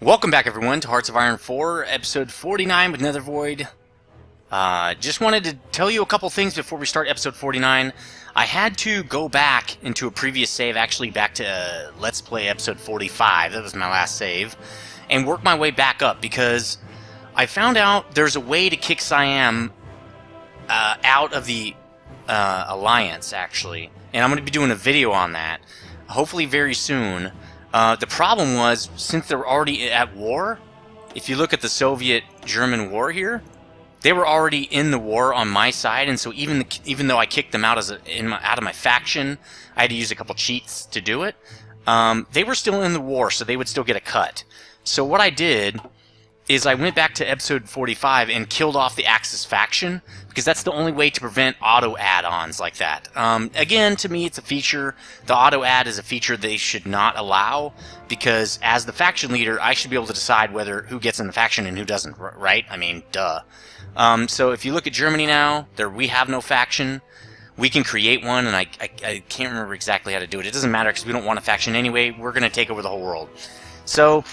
Welcome back, everyone, to Hearts of Iron 4, episode 49 with Nethervvoid. Just wanted to tell you a couple things before we start episode 49. I had to go back into a previous save, actually back to Let's Play episode 45, that was my last save, and work my way back up because I found out there's a way to kick Siam out of the Alliance, actually, and I'm going to be doing a video on that, hopefully very soon. The problem was, since they were already at war, if you look at the Soviet-German war here, they were already in the war on my side, and so even though I kicked them out out of my faction, I had to use a couple cheats to do it. They were still in the war, so they would still get a cut. So what I did is I went back to episode 45 and killed off the Axis faction, because that's the only way to prevent auto add-ons like that. Again, to me, it's a feature. The auto add is a feature they should not allow, because as the faction leader, I should be able to decide who gets in the faction and who doesn't, right? I mean, duh. So if you look at Germany now, we have no faction. We can create one, and I can't remember exactly how to do it. It doesn't matter, because we don't want a faction anyway. We're going to take over the whole world. So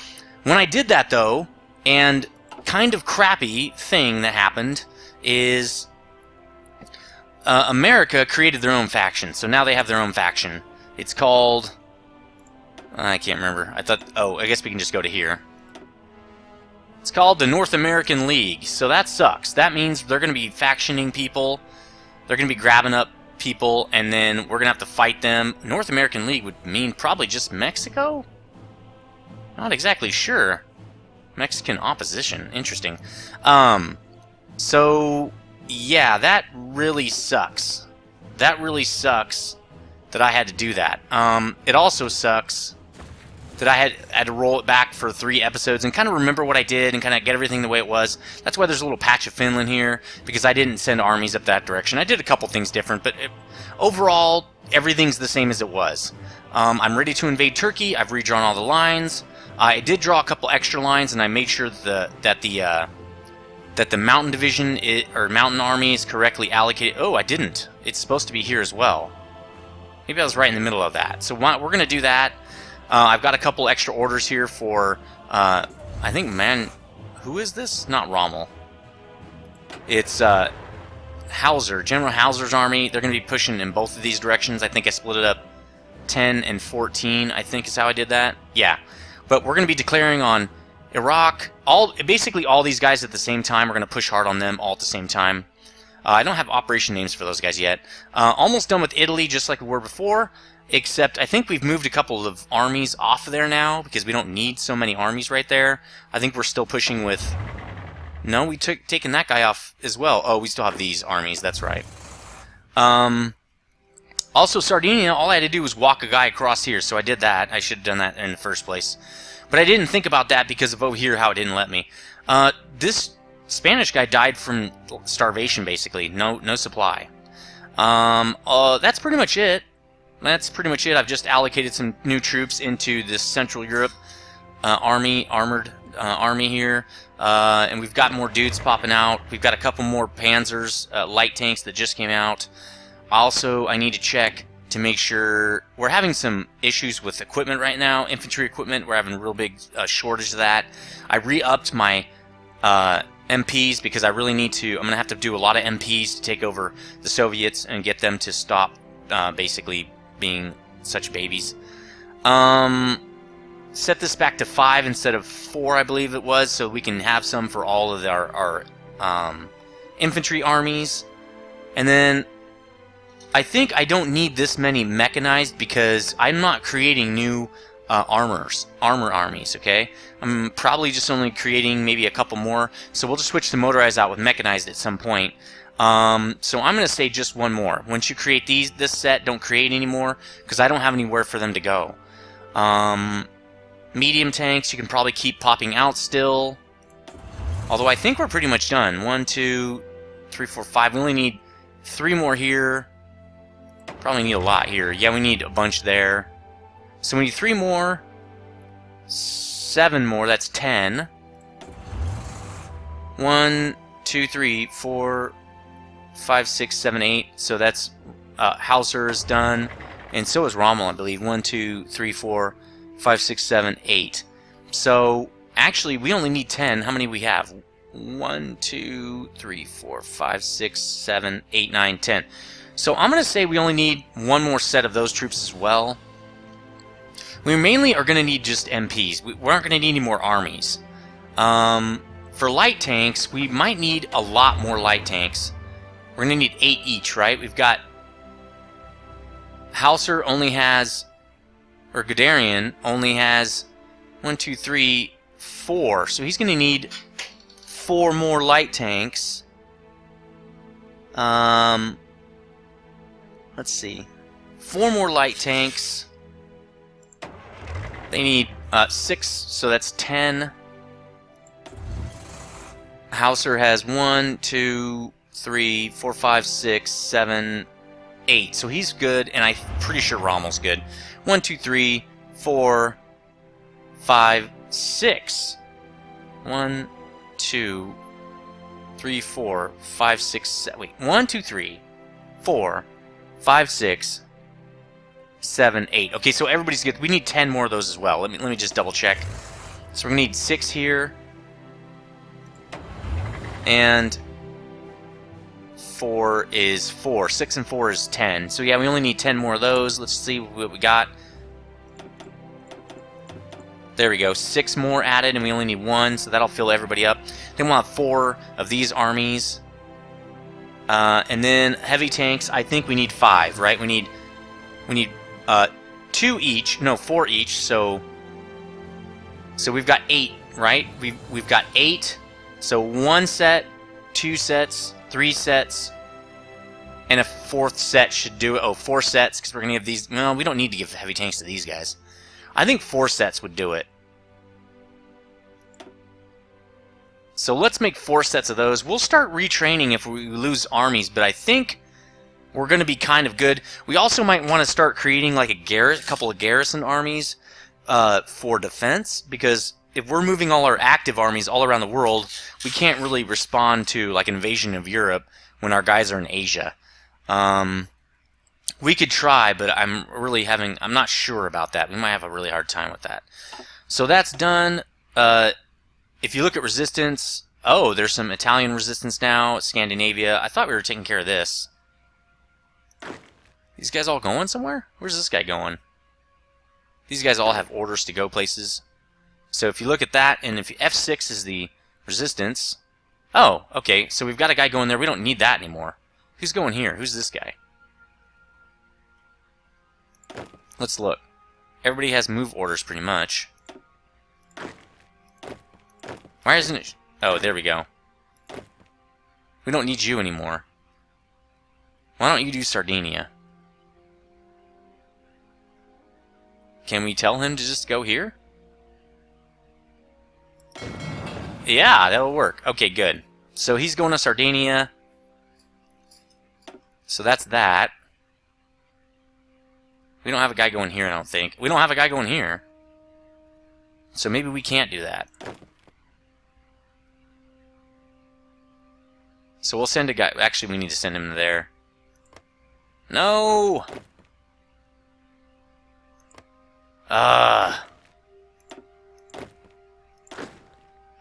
when I did that, though, and kind of crappy thing that happened is America created their own faction. So now they have their own faction. It's called... I can't remember. I guess we can just go to here. It's called the North American League. So that sucks. That means they're going to be factioning people. They're going to be grabbing up people, and then we're going to have to fight them. North American League would mean probably just Mexico? Not exactly sure. Mexican opposition. Interesting. So, yeah, that really sucks. That really sucks that I had to do that. It also sucks that I had to roll it back for 3 episodes and kind of remember what I did and kind of get everything the way it was. That's why there's a little patch of Finland here, because I didn't send armies up that direction. I did a couple things different, but overall, everything's the same as it was. I'm ready to invade Turkey. I've redrawn all the lines. I did draw a couple extra lines, and I made sure that the mountain division or mountain army is correctly allocated. Oh, I didn't. It's supposed to be here as well. Maybe I was right in the middle of that. So we're going to do that. I've got a couple extra orders here for, I think, who is this? Not Rommel. It's Hauser, General Hauser's army. They're going to be pushing in both of these directions. I think I split it up 10 and 14, I think is how I did that. Yeah. But we're going to be declaring on Iraq. Basically all these guys at the same time. We're going to push hard on them all at the same time. I don't have operation names for those guys yet. Almost done with Italy, just like we were before. Except I think we've moved a couple of armies off of there now, because we don't need so many armies right there. I think we're still pushing with... No, we taken that guy off as well. Oh, we still have these armies, that's right. Also, Sardinia, all I had to do was walk a guy across here, so I did that. I should have done that in the first place. But I didn't think about that because of over here, how it didn't let me. This Spanish guy died from starvation, basically. No supply. That's pretty much it. I've just allocated some new troops into this Central Europe armored army here. And we've got more dudes popping out. We've got a couple more Panzers, light tanks that just came out. Also, I need to check to make sure... We're having some issues with equipment right now. Infantry equipment, we're having a real big shortage of that. I re-upped my MPs because I really need to... I'm going to have to do a lot of MPs to take over the Soviets and get them to stop basically being such babies. Set this back to 5 instead of 4, I believe it was, so we can have some for all of our infantry armies. And then... I think I don't need this many mechanized because I'm not creating new armor armies, okay? I'm probably just only creating maybe a couple more, so we'll just switch the motorized out with mechanized at some point. So I'm going to say just one more. Once you create this set, don't create any more, because I don't have anywhere for them to go. Medium tanks, you can probably keep popping out still. Although I think we're pretty much done. 1, 2, 3, 4, 5. We only need 3 more here. Probably need a lot here. Yeah, we need a bunch there. So we need 3 more. 7 more. That's 10. 1, 2, 3, 4, 5, 6, 7, 8. So that's Hauser is done. And so is Rommel, I believe. 1, 2, 3, 4, 5, 6, 7, 8. So Actually, we only need 10. How many we have? 1, 2, 3, 4, 5, 6, 7, 8, 9, 10. So I'm going to say we only need one more set of those troops as well. We mainly are going to need just MPs. We aren't going to need any more armies. For light tanks, we might need a lot more light tanks. We're going to need 8 each, right? We've got... Hauser only has... Or Guderian only has 1, 2, 3, 4. So he's going to need 4 more light tanks. Let's see. 4 more light tanks. They need 6, so that's 10. Hauser has 1, 2, 3, 4, 5, 6, 7, 8. So he's good, and I'm pretty sure Rommel's good. 1, 2, 3, 4, 5, 6. 1, 2, 3, 4, 5, 6, 7. Wait, 1, 2, 3, 4, 5, 6, 7, 8. Okay, so everybody's good. We need 10 more of those as well. Let me just double check. So we're gonna need 6 here. And 4 is 4. 6 and 4 is 10. So yeah, we only need 10 more of those. Let's see what we got. There we go. 6 more added, and we only need 1, so that'll fill everybody up. Then we'll have 4 of these armies. And then heavy tanks, I think we need 5, right? We need 2 each. No, 4 each. So we've got 8, right? We've got 8. So 1 set, 2 sets, 3 sets, and a 4th set should do it. Oh, 4 sets, because we're going to give these... No, we don't need to give heavy tanks to these guys. I think 4 sets would do it. So let's make 4 sets of those. We'll start retraining if we lose armies, but I think we're going to be kind of good. We also might want to start creating like a couple of garrison armies for defense, because if we're moving all our active armies all around the world, we can't really respond to like invasion of Europe when our guys are in Asia. We could try, but I'm not sure about that. We might have a really hard time with that. So that's done. If you look at resistance, oh, there's some Italian resistance now, Scandinavia. I thought we were taking care of this. These guys all going somewhere? Where's this guy going? These guys all have orders to go places. So if you look at that, and if F6 is the resistance... Oh, okay, so we've got a guy going there. We don't need that anymore. Who's going here? Who's this guy? Let's look. Everybody has move orders pretty much. Why isn't it... Oh, there we go. We don't need you anymore. Why don't you do Sardinia? Can we tell him to just go here? Yeah, that'll work. Okay, good. So he's going to Sardinia. So that's that. We don't have a guy going here, I don't think. We don't have a guy going here. So maybe we can't do that. So we'll send a guy... Actually, we need to send him there. No!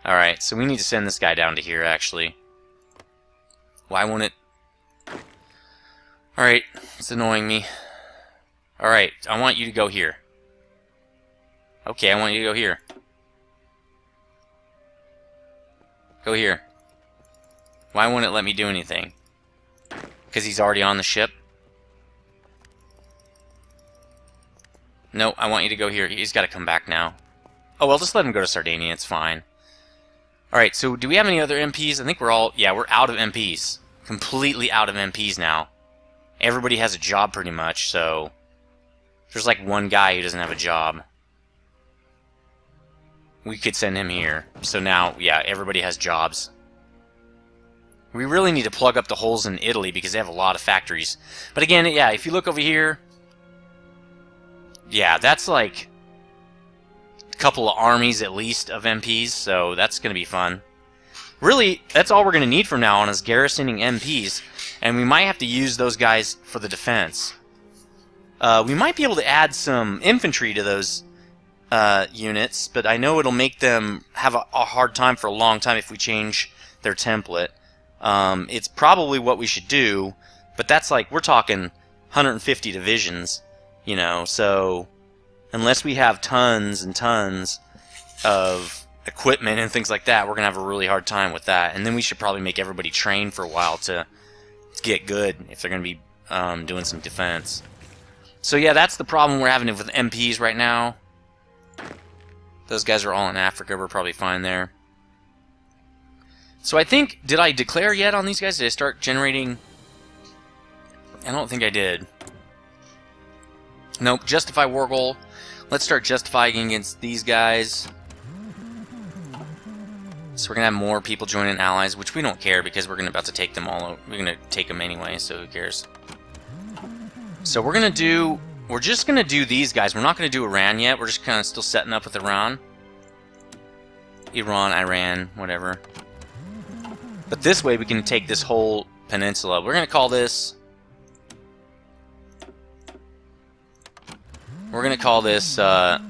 Alright, so we need to send this guy down to here, actually. Why won't it... Alright, it's annoying me. Alright, I want you to go here. Okay, I want you to go here. Go here. Why won't it let me do anything? Because he's already on the ship? No, I want you to go here. He's got to come back now. Oh, well, just let him go to Sardinia. It's fine. Alright, so do we have any other MPs? I think we're all... Yeah, we're out of MPs. Completely out of MPs now. Everybody has a job pretty much, so... There's like one guy who doesn't have a job. We could send him here. So now, yeah, everybody has jobs. We really need to plug up the holes in Italy because they have a lot of factories. But again, yeah, if you look over here... Yeah, that's like... a couple of armies at least of MPs, so that's going to be fun. Really, that's all we're going to need from now on is garrisoning MPs, and we might have to use those guys for the defense. We might be able to add some infantry to those units, but I know it'll make them have a hard time for a long time if we change their template. It's probably what we should do, but that's like, we're talking 150 divisions, you know, so unless we have tons and tons of equipment and things like that, we're going to have a really hard time with that. And then we should probably make everybody train for a while to get good if they're going to be doing some defense. So yeah, that's the problem we're having with MPs right now. Those guys are all in Africa. We're probably fine there. So I think, did I declare yet on these guys? Did I start generating? I don't think I did. Nope, justify war goal. Let's start justifying against these guys. So we're going to have more people joining allies, which we don't care because we're about to take them all. We're going to take them anyway, so who cares? So we're just going to do these guys. We're not going to do Iran yet. We're just kind of still setting up with Iran. Iran, whatever. But this way we can take this whole peninsula. We're going to call this... We're going to call this... I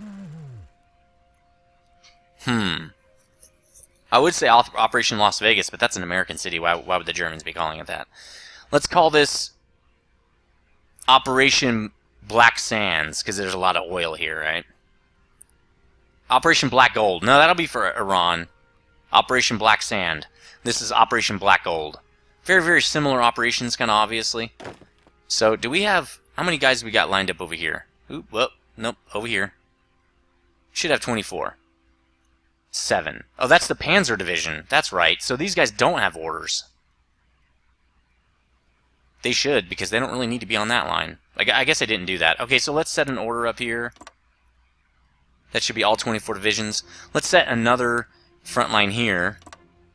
would say Operation Las Vegas, but that's an American city. Why would the Germans be calling it that? Let's call this Operation Black Sands, because there's a lot of oil here, right? Operation Black Gold. No, that'll be for Iran. Operation Black Sand. This is Operation Black Gold. Very, very similar operations, kind of obviously. So, do we have... How many guys we got lined up over here? Oop, well, nope, over here. Should have 24. 7. Oh, that's the Panzer Division. That's right. So these guys don't have orders. They should, because they don't really need to be on that line. Like, I guess I didn't do that. Okay, so let's set an order up here. That should be all 24 divisions. Let's set another front line here.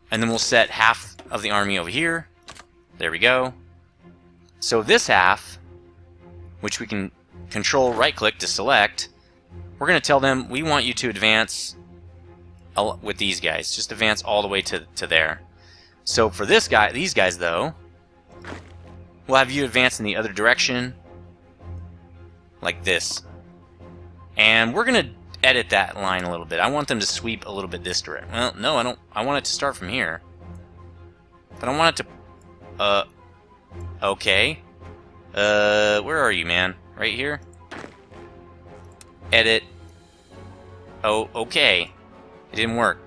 And then we'll set half of the army over here. There we go. So this half, which we can control right-click to select, we're going to tell them, we want you to advance with these guys. Just advance all the way to there. So for this guy, these guys, though, we'll have you advance in the other direction, like this. And we're going to edit that line a little bit. I want them to sweep a little bit this direction. Well, no, I don't. I want it to start from here. But I want it to... Okay. Where are you, man? Right here? Edit. Oh, okay. It didn't work.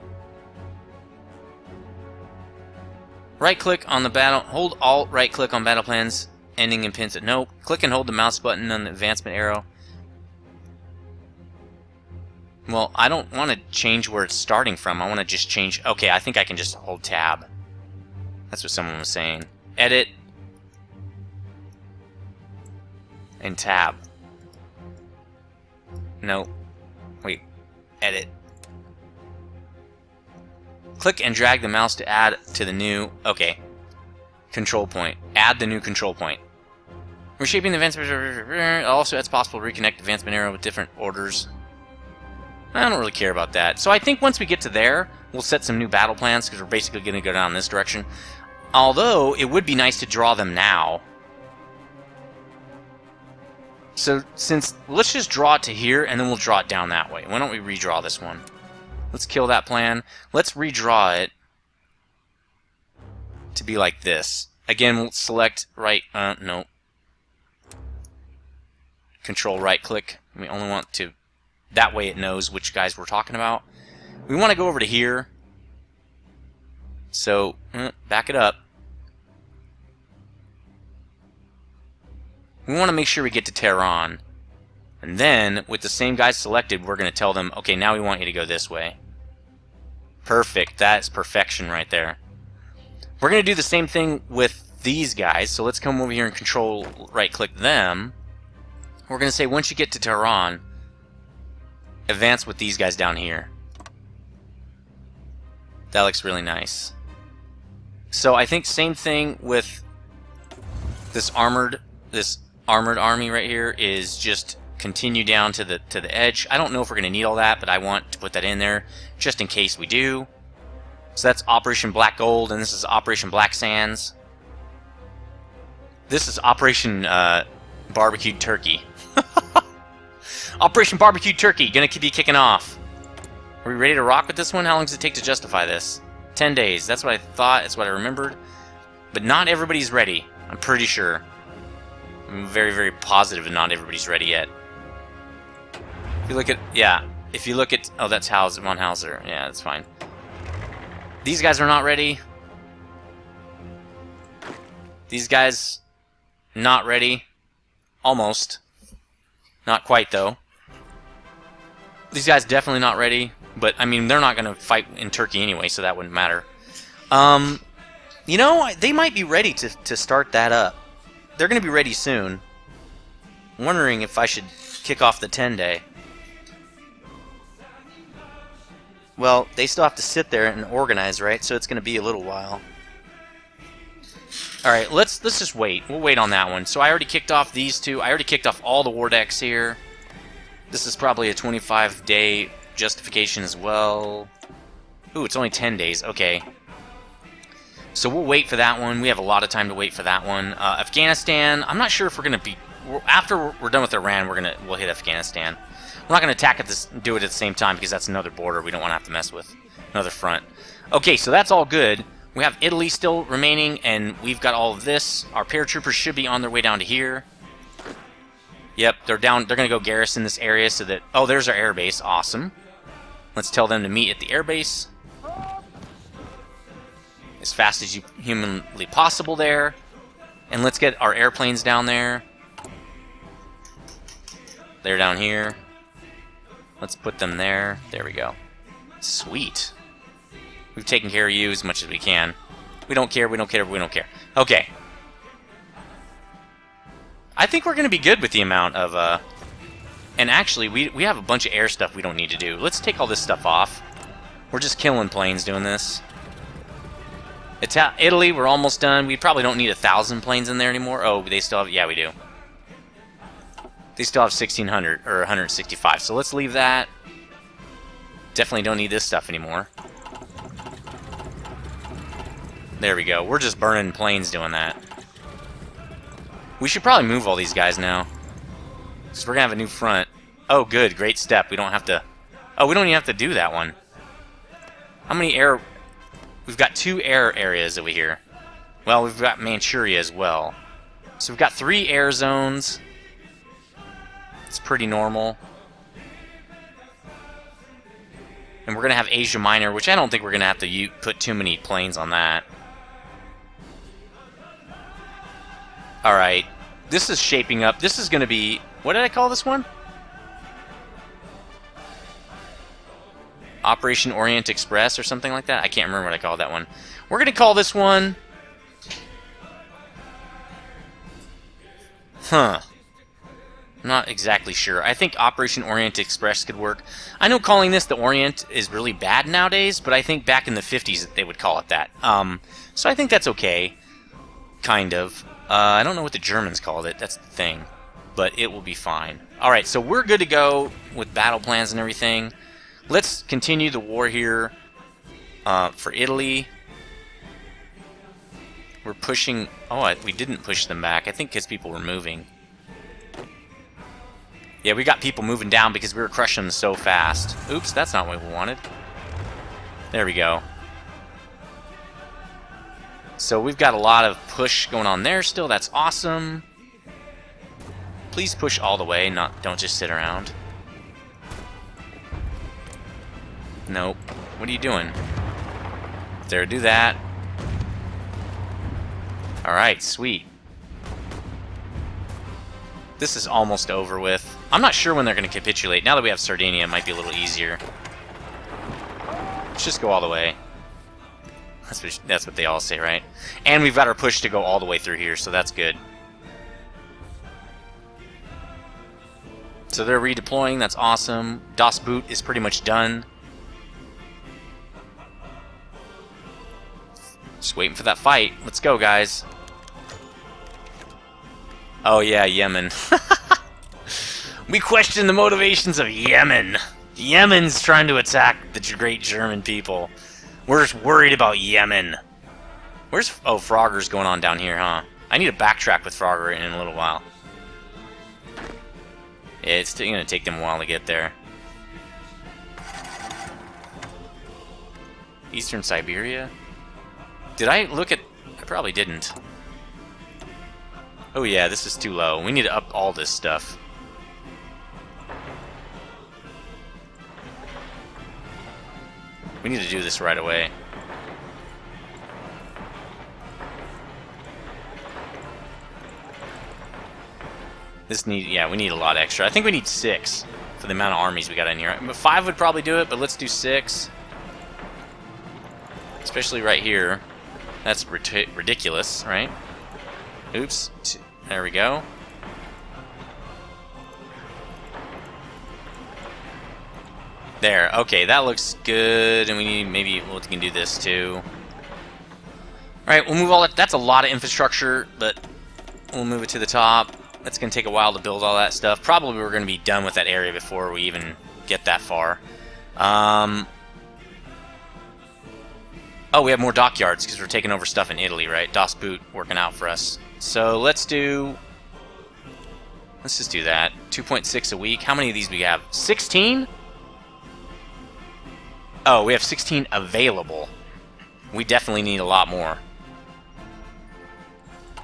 Right-click on the battle... Hold Alt right-click on battle plans, ending in pins. Nope. Click and hold the mouse button on the advancement arrow. Well, I don't want to change where it's starting from. I want to just change... Okay, I think I can just hold Tab. That's what someone was saying. Edit. And Tab. No. Wait. Edit. Click and drag the mouse to add to the new... Okay. Control point. Add the new control point. Reshaping the advancement... Also, it's possible to reconnect advancement arrow with different orders. I don't really care about that. So I think once we get to there, we'll set some new battle plans, because we're basically going to go down this direction. Although, it would be nice to draw them now. So, let's just draw it to here, and then we'll draw it down that way. Why don't we redraw this one? Let's kill that plan. Let's redraw it to be like this. Again, we'll select right... no. Control right-click. We only want to... That way it knows which guys we're talking about. We want to go over to here. So, back it up. We want to make sure we get to Tehran. And then, with the same guys selected, we're going to tell them, okay, now we want you to go this way. Perfect. That's perfection right there. We're going to do the same thing with these guys. So let's come over here and control right-click them. We're going to say, once you get to Tehran, advance with these guys down here. That looks really nice. So I think same thing with this armored army right here, is just continue down to the edge. I don't know if we're going to need all that, but I want to put that in there just in case we do. So that's Operation Black Gold, and this is Operation Black Sands. This is Operation Barbecued Turkey. Operation Barbecue Turkey, gonna be kicking off. Are we ready to rock with this one? How long does it take to justify this? 10 days. That's what I thought. That's what I remembered. But not everybody's ready. I'm pretty sure. I'm very, very positive that not everybody's ready yet. If you look at... Yeah. If you look at... Oh, that's Von Hauser. Yeah, that's fine. These guys are not ready. These guys... Not ready. Almost. Not quite, though. These guys definitely not ready. But, I mean, they're not going to fight in Turkey anyway, so that wouldn't matter. You know, they might be ready to start that up. They're going to be ready soon. I'm wondering if I should kick off the 10-day. Well, they still have to sit there and organize, right? So it's going to be a little while. Alright, let's just wait. We'll wait on that one. So I already kicked off these two. I already kicked off all the war decks here. This is probably a 25-day justification as well. Ooh, it's only 10 days. Okay. So we'll wait for that one. We have a lot of time to wait for that one. Afghanistan, I'm not sure if we're going to be... After we're done with Iran, we'll hit Afghanistan. We're not going to attack it do it at the same time because that's another border we don't want to have to mess with. Another front. Okay, so that's all good. We have Italy still remaining, and we've got all of this. Our paratroopers should be on their way down to here. Yep, they're down. They're going to go garrison this area so that... Oh, there's our airbase. Awesome. Let's tell them to meet at the airbase. As fast as humanly possible there. And let's get our airplanes down there. They're down here. Let's put them there. There we go. Sweet. We've taken care of you as much as we can. We don't care, we don't care, we don't care. Okay. I think we're going to be good with the amount of... And actually, we have a bunch of air stuff we don't need to do. Let's take all this stuff off. We're just killing planes doing this. Italy, we're almost done. We probably don't need 1,000 planes in there anymore. Oh, they still have... Yeah, we do. They still have 1,600, or 165. So let's leave that. Definitely don't need this stuff anymore. There we go. We're just burning planes doing that. We should probably move all these guys now. So we're going to have a new front. Oh, good. Great step. We don't have to... Oh, we don't even have to do that one. How many air... We've got 2 air areas over here. Well, we've got Manchuria as well. So we've got 3 air zones. It's pretty normal. And we're going to have Asia Minor, which I don't think we're going to have to put too many planes on that. Alright. This is shaping up. This is going to be... What did I call this one? Operation Orient Express or something like that? I can't remember what I called that one. We're going to call this one... Huh. I'm not exactly sure. I think Operation Orient Express could work. I know calling this the Orient is really bad nowadays, but I think back in the 50s they would call it that. So I think that's okay. Kind of. I don't know what the Germans called it. That's the thing. But it will be fine. Alright, so we're good to go with battle plans and everything. Let's continue the war here for Italy. We're pushing... Oh, we didn't push them back. I think because people were moving. Yeah, we got people moving down because we were crushing them so fast. Oops, that's not what we wanted. There we go. So we've got a lot of push going on there still. That's awesome. Please push all the way, don't just sit around. Nope. What are you doing? There, do that. Alright, sweet. This is almost over with. I'm not sure when they're going to capitulate. Now that we have Sardinia, it might be a little easier. Let's just go all the way. That's what they all say, right? And we've got our push to go all the way through here, so that's good. So they're redeploying. That's awesome. Das Boot is pretty much done. Just waiting for that fight. Let's go, guys. Oh, yeah, Yemen. We question the motivations of Yemen. Yemen's trying to attack the great German people. We're just worried about Yemen. Where's... Oh, Frogger's going on down here, huh? I need to backtrack with Frogger in a little while. It's going to take them a while to get there. Eastern Siberia? Did I look at... I probably didn't. Oh yeah, this is too low. We need to up all this stuff. We need to do this right away. Yeah, we need a lot extra. I think we need 6 for the amount of armies we got in here. 5 would probably do it, but let's do 6. Especially right here. That's ridiculous, right? Oops. There we go. There. Okay, that looks good. And we need maybe we can do this too. Alright, we'll move all that. That's a lot of infrastructure, but we'll move it to the top. That's going to take a while to build all that stuff. Probably we're going to be done with that area before we even get that far. Oh, we have more dockyards because we're taking over stuff in Italy, right? Das Boot working out for us. So let's just do that. 2.6 a week. How many of these do we have? 16? Oh, we have 16 available. We definitely need a lot more.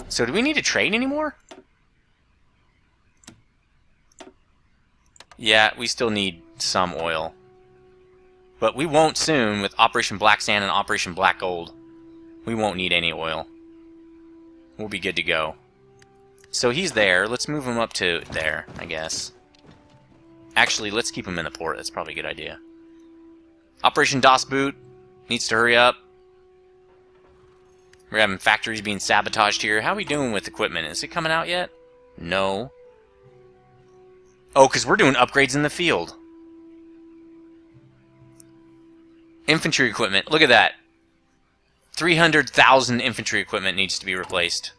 So do we need to trade anymore? Yeah, we still need some oil. But we won't soon with Operation Black Sand and Operation Black Gold. We won't need any oil. We'll be good to go. So he's there. Let's move him up to there, I guess. Actually, let's keep him in the port. That's probably a good idea. Operation Das Boot needs to hurry up. We're having factories being sabotaged here. How are we doing with equipment? Is it coming out yet? No. Oh, because we're doing upgrades in the field. Infantry equipment. Look at that. 300,000 infantry equipment needs to be replaced.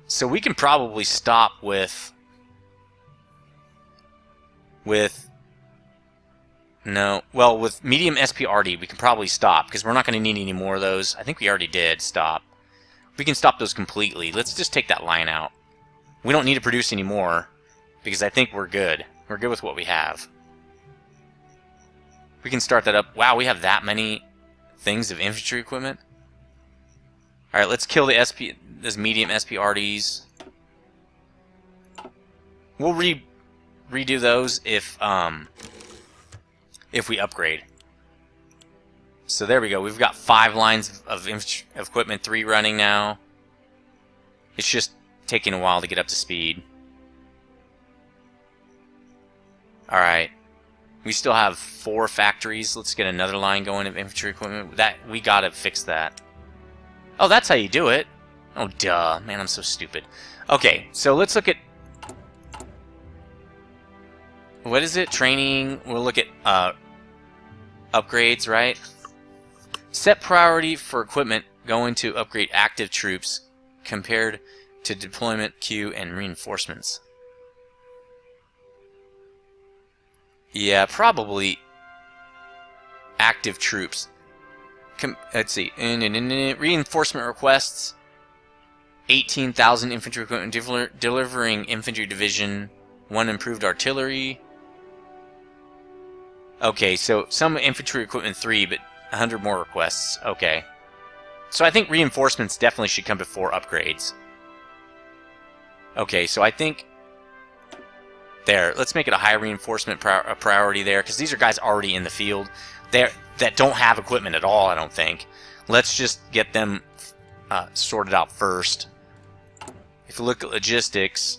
So we can probably stop with medium SPRD we can probably stop because we're not going to need any more of those. I think we already did stop. We can stop those completely. Let's just take that line out. We don't need to produce any more because I think we're good. We're good with what we have. We can start that up. Wow, we have that many things of infantry equipment. All right, let's kill this medium SPRDs. We'll redo those if we upgrade. So there we go. We've got 5 lines of equipment, 3 running now. It's just taking a while to get up to speed. All right. We still have 4 factories. Let's get another line going of infantry equipment. We gotta fix that. Oh, that's how you do it. Oh, duh. Man, I'm so stupid. Okay, so let's look at... What is it? Training. We'll look at upgrades, right? Set priority for equipment going to upgrade active troops compared to deployment, queue, and reinforcements. Yeah, probably active troops. Let's see. Reinforcement requests. 18,000 infantry equipment delivering infantry division. 1 improved artillery. Okay, so some infantry equipment 3, but 100 more requests. Okay. So I think reinforcements definitely should come before upgrades. Okay, so I think... There, let's make it a high reinforcement priority there, because these are guys already in the field that don't have equipment at all, I don't think. Let's just get them sorted out first. If you look at logistics...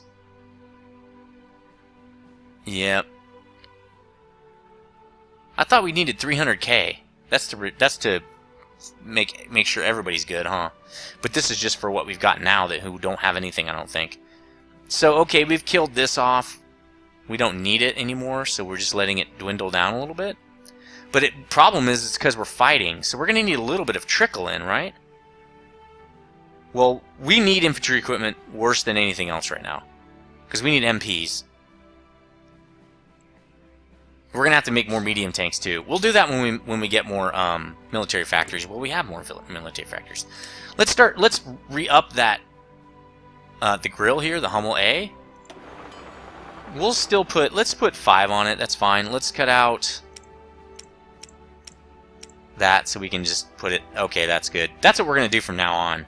Yep. I thought we needed 300k. That's to make sure everybody's good, huh? But this is just for what we've got now who don't have anything, I don't think. So, okay, we've killed this off. We don't need it anymore, so we're just letting it dwindle down a little bit. But the problem is it's because we're fighting, so we're going to need a little bit of trickle in, right? Well, we need infantry equipment worse than anything else right now. Because we need MPs. We're going to have to make more medium tanks, too. We'll do that when we get more military factories. Well, we have more military factories. Let's re-up that the grill here, the Hummel A. We'll still put, let's put 5 on it, that's fine. Let's cut out that so we can just put it, okay, that's good. That's what we're going to do from now on.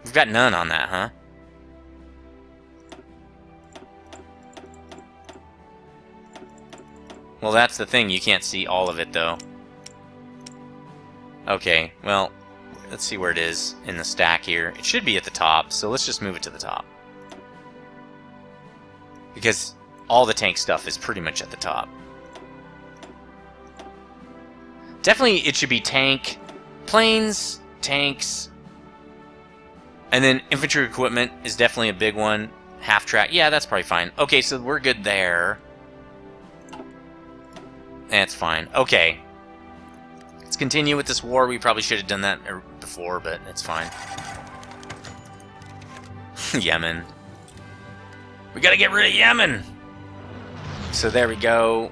We've got none on that, huh? Well, that's the thing, you can't see all of it, though. Okay, well, let's see where it is in the stack here. It should be at the top, so let's just move it to the top. Because all the tank stuff is pretty much at the top. Definitely it should be tank, planes, tanks, and then infantry equipment is definitely a big one. Half track, yeah, that's probably fine. Okay, so we're good there. That's fine. Okay. Let's continue with this war. We probably should have done that before, but it's fine. Yemen. We gotta get rid of Yemen! So there we go.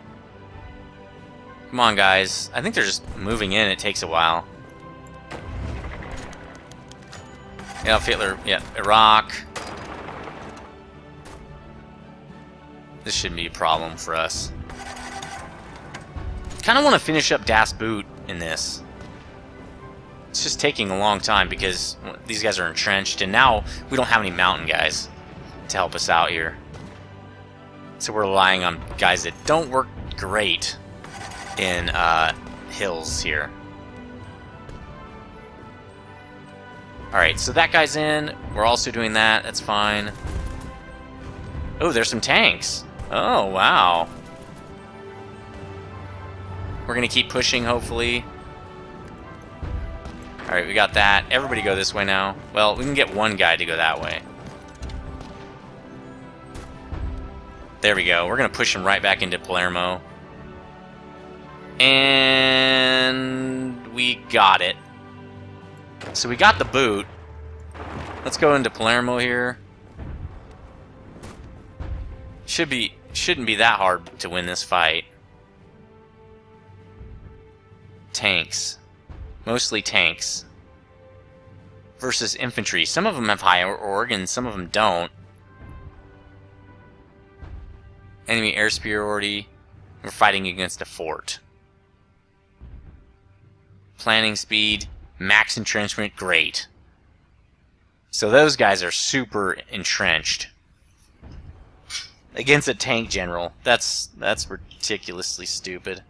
Come on, guys. I think they're just moving in. It takes a while. Yeah, Hitler. Yeah, Iraq. This shouldn't be a problem for us. Kind of want to finish up Das Boot in this. It's just taking a long time because these guys are entrenched, and now we don't have any mountain guys to help us out here. So we're relying on guys that don't work great in hills here. Alright, so that guy's in. We're also doing that. That's fine. Oh, there's some tanks. Oh, wow. We're going to keep pushing, hopefully. Alright, we got that. Everybody go this way now. Well, we can get one guy to go that way. There we go. We're going to push him right back into Palermo. And we got it. So we got the boot. Let's go into Palermo here. Shouldn't be that hard to win this fight. Tanks. Mostly tanks. Versus infantry. Some of them have high organs, some of them don't. Enemy air superiority. We're fighting against a fort. Planning speed. Max entrenchment. Great. So those guys are super entrenched. Against a tank general. That's ridiculously stupid.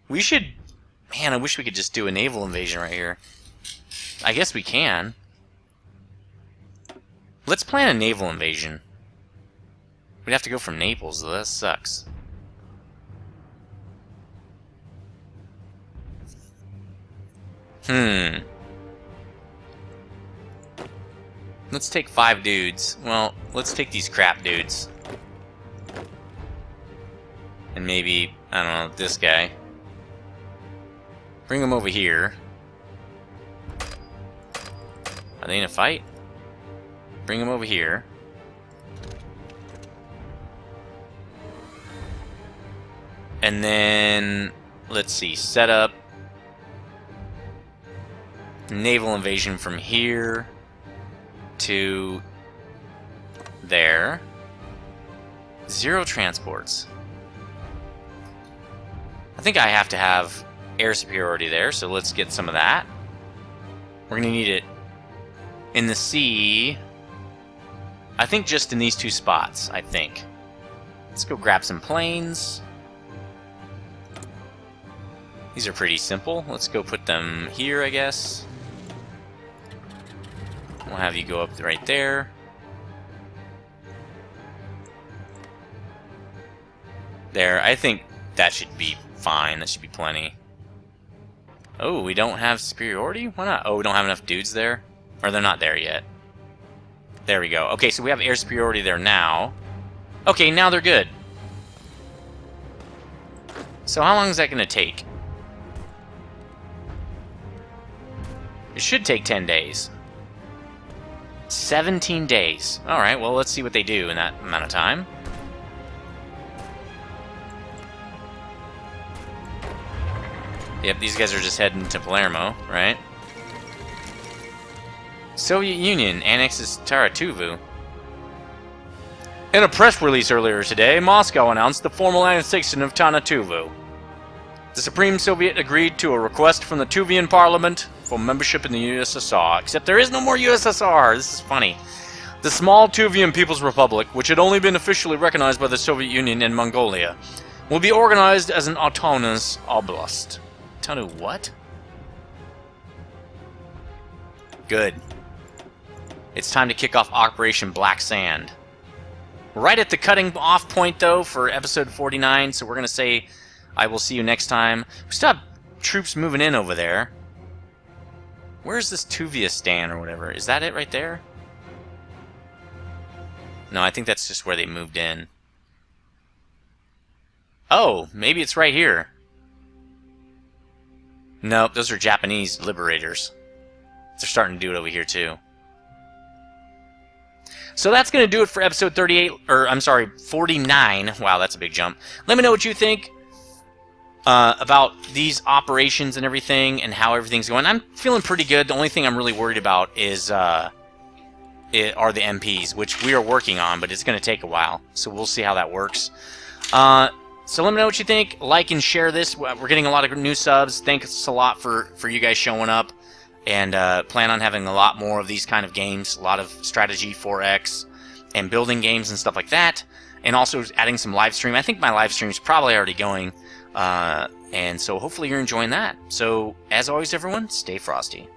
We should... Man, I wish we could just do a naval invasion right here. I guess we can. Let's plan a naval invasion. We'd have to go from Naples, though. That sucks. Let's take 5 dudes. Well, let's take these crap dudes. And maybe, I don't know, this guy. Bring them over here. Are they in a fight? Bring them over here. And then, let's see, set up naval invasion from here to there. 0 transports. I think I have to have air superiority there, so let's get some of that. We're going to need it in the sea. I think just in these 2 spots, I think. Let's go grab some planes. These are pretty simple. Let's go put them here, I guess. We'll have you go up right there. There, I think that should be fine. That should be plenty. Oh, we don't have superiority? Why not? Oh, we don't have enough dudes there? Or they're not there yet. There we go. Okay, so we have air superiority there now. Okay, now they're good. So how long is that going to take? It should take 10 days. 17 days. Alright, well, let's see what they do in that amount of time. Yep, these guys are just heading to Palermo, right? Soviet Union annexes Taratuvu. In a press release earlier today, Moscow announced the formal annexation of Taratuvu. The Supreme Soviet agreed to a request from the Tuvian Parliament for membership in the USSR, except there is no more USSR. This is funny. The small Tuvian People's Republic, which had only been officially recognized by the Soviet Union and Mongolia, will be organized as an autonomous oblast. Tanu what? Good. It's time to kick off Operation Black Sand. We're right at the cutting off point, though, for episode 49, so we're going to say I will see you next time. We still have troops moving in over there. Where's this Tuvia stand or whatever? Is that it right there? No, I think that's just where they moved in. Oh, maybe it's right here. Nope, those are Japanese liberators. They're starting to do it over here, too. So that's going to do it for episode 38, or I'm sorry, 49. Wow, that's a big jump. Let me know what you think about these operations and everything and how everything's going. I'm feeling pretty good. The only thing I'm really worried about is are the MPs, which we are working on, but it's going to take a while. So we'll see how that works. So let me know what you think. Like and share this. We're getting a lot of new subs. Thanks a lot for you guys showing up. And plan on having a lot more of these kind of games, a lot of strategy 4X and building games and stuff like that, and also adding some live stream. I think my live stream is probably already going, and so hopefully you're enjoying that. So as always, everyone, stay frosty.